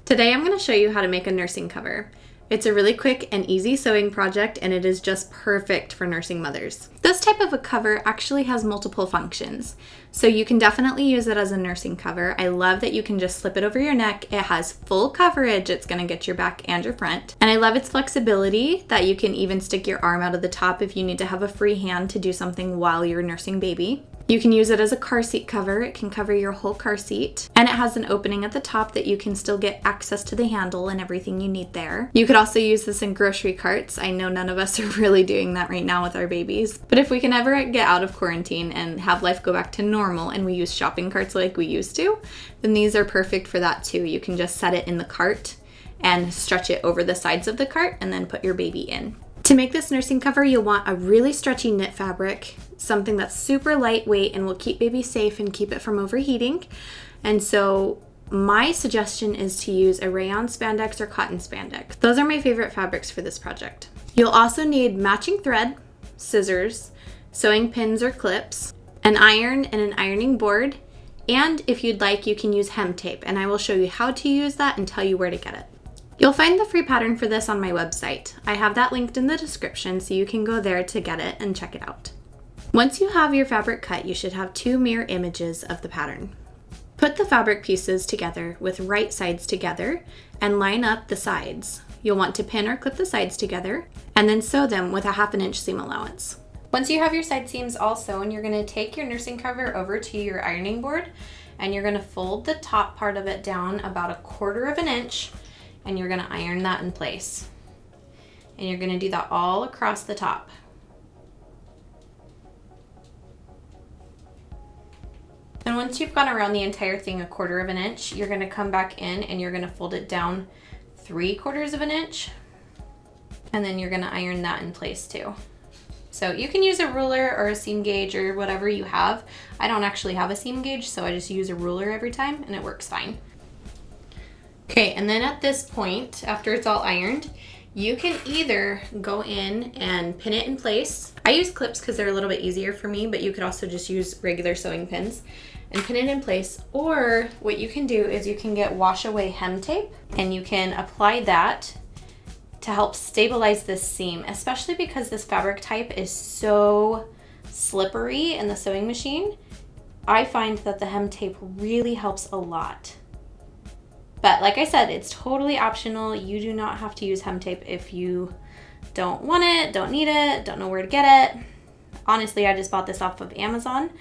Today I'm going to show you how to make a nursing cover. It's a really quick and easy sewing project, and it is just perfect for nursing mothers. This type of a cover actually has multiple functions, so you can definitely use it as a nursing cover. I love that you can just slip it over your neck. It has full coverage. It's going to get your back and your front. And I love its flexibility that you can even stick your arm out of the top if you need to have a free hand to do something while you're nursing baby. You can use it as a car seat cover. It can cover your whole car seat. And it has an opening at the top that you can still get access to the handle and everything you need there. You could also use this in grocery carts. I know none of us are really doing that right now with our babies. But if we can ever get out of quarantine and have life go back to normal and we use shopping carts like we used to, then these are perfect for that too. You can just set it in the cart and stretch it over the sides of the cart and then put your baby in. To make this nursing cover, you'll want a really stretchy knit fabric, something that's super lightweight and will keep baby safe and keep it from overheating. And so my suggestion is to use a rayon spandex or cotton spandex. Those are my favorite fabrics for this project. You'll also need matching thread, scissors, sewing pins or clips, an iron and an ironing board, and if you'd like, you can use hem tape, and I will show you how to use that and tell you where to get it. You'll find the free pattern for this on my website. I have that linked in the description, so you can go there to get it and check it out. Once you have your fabric cut, you should have 2 mirror images of the pattern. Put the fabric pieces together with right sides together and line up the sides. You'll want to pin or clip the sides together and then sew them with a 1/2 inch seam allowance. Once you have your side seams all sewn, you're going to take your nursing cover over to your ironing board and you're going to fold the top part of it down about 1/4 inch. And you're gonna iron that in place. And you're gonna do that all across the top. And once you've gone around the entire thing 1/4 inch, you're gonna come back in and you're gonna fold it down 3/4 inch. And then you're gonna iron that in place too. So you can use a ruler or a seam gauge or whatever you have. I don't actually have a seam gauge, so I just use a ruler every time and it works fine. Okay, and then at this point, after it's all ironed, you can either go in and pin it in place. I use clips because they're a little bit easier for me, but you could also just use regular sewing pins and pin it in place. Or what you can do is you can get wash away hem tape and you can apply that to help stabilize this seam, especially because this fabric type is so slippery in the sewing machine. I find that the hem tape really helps a lot. But like I said, it's totally optional. You do not have to use hem tape if you don't want it, don't need it, don't know where to get it. Honestly, I just bought this off of Amazon.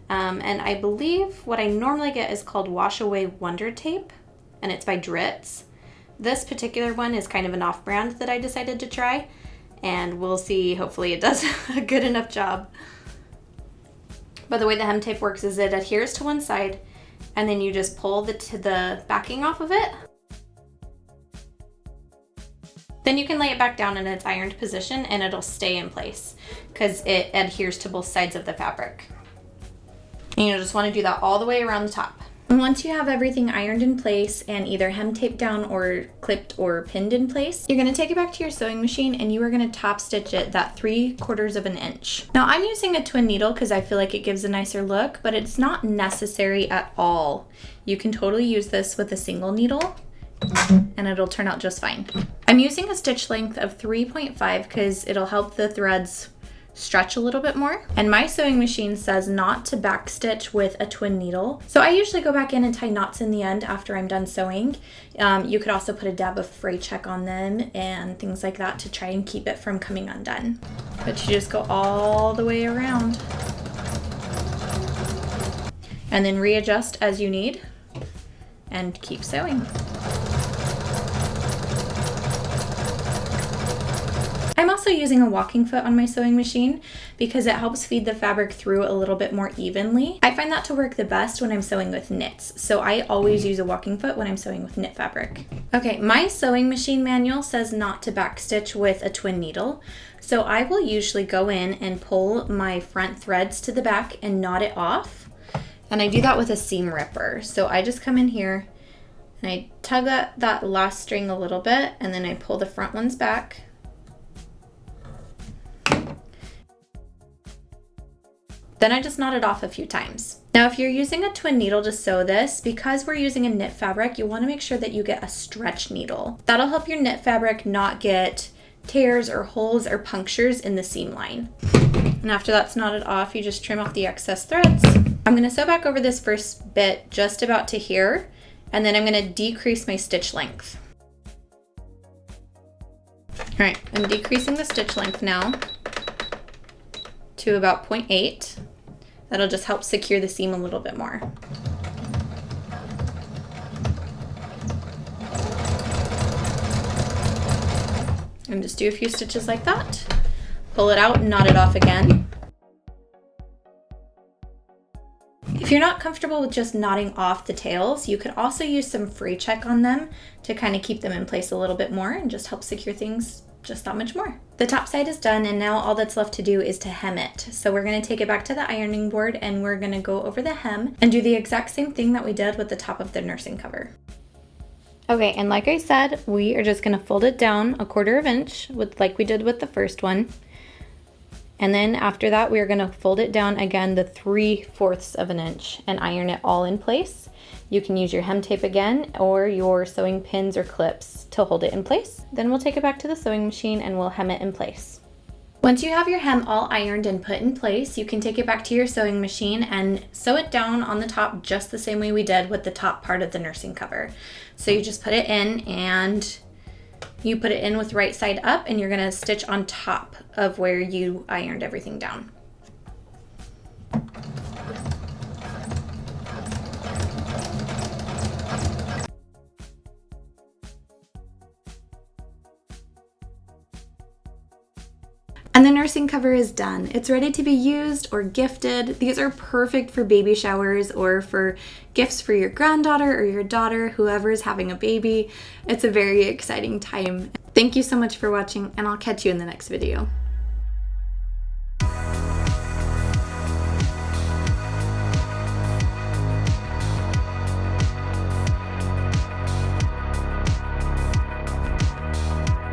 And I believe what I normally get is called Wash Away Wonder Tape, and it's by Dritz. This particular one is kind of an off-brand that I decided to try, and we'll see. Hopefully it does a good enough job. But the way the hem tape works is it adheres to one side, and then you just pull the backing off of it. Then you can lay it back down in its ironed position and it'll stay in place because it adheres to both sides of the fabric. And you'll just want to do that all the way around the top. And once you have everything ironed in place and either hem taped down or clipped or pinned in place, you're going to take it back to your sewing machine and you are going to top stitch it that 3/4 inch. Now I'm using a twin needle because I feel like it gives a nicer look, but it's not necessary at all. You can totally use this with a single needle and it'll turn out just fine. I'm using a stitch length of 3.5 because it'll help the threads stretch a little bit more. And my sewing machine says not to backstitch with a twin needle. So I usually go back in and tie knots in the end after I'm done sewing. You could also put a dab of fray check on them and things like that to try and keep it from coming undone. But you just go all the way around. And then readjust as you need and keep sewing. I'm also using a walking foot on my sewing machine because it helps feed the fabric through a little bit more evenly. I find that to work the best when I'm sewing with knits, so I always use a walking foot when I'm sewing with knit fabric. Okay, my sewing machine manual says not to backstitch with a twin needle, so I will usually go in and pull my front threads to the back and knot it off, and I do that with a seam ripper. So I just come in here and I tug at that last string a little bit, and then I pull the front ones back. Then I just knot it off a few times. Now, if you're using a twin needle to sew this, because we're using a knit fabric, you want to make sure that you get a stretch needle. That'll help your knit fabric not get tears or holes or punctures in the seam line. And after that's knotted off, you just trim off the excess threads. I'm going to sew back over this first bit just about to here, and then I'm going to decrease my stitch length. All right, I'm decreasing the stitch length now to about 0.8. That'll just help secure the seam a little bit more. And just do a few stitches like that. Pull it out and knot it off again. If you're not comfortable with just knotting off the tails, you could also use some free check on them to kind of keep them in place a little bit more and just help secure things just that much more. The top side is done, and now all that's left to do is to hem it. So we're going to take it back to the ironing board and we're going to go over the hem and do the exact same thing that we did with the top of the nursing cover. Okay, and like I said, we are just going to fold it down 1/4 inch like we did with the first one. And then after that, we're going to fold it down again the 3/4 inch and iron it all in place. You can use your hem tape again or your sewing pins or clips to hold it in place. Then we'll take it back to the sewing machine and we'll hem it in place. Once you have your hem all ironed and put in place, you can take it back to your sewing machine and sew it down on the top just the same way we did with the top part of the nursing cover. So you just put it in and you put it in with right side up, and you're gonna stitch on top of where you ironed everything down. And the nursing cover is done. It's ready to be used or gifted. These are perfect for baby showers or for gifts for your granddaughter or your daughter, whoever is having a baby. It's a very exciting time. Thank you so much for watching, and I'll catch you in the next video.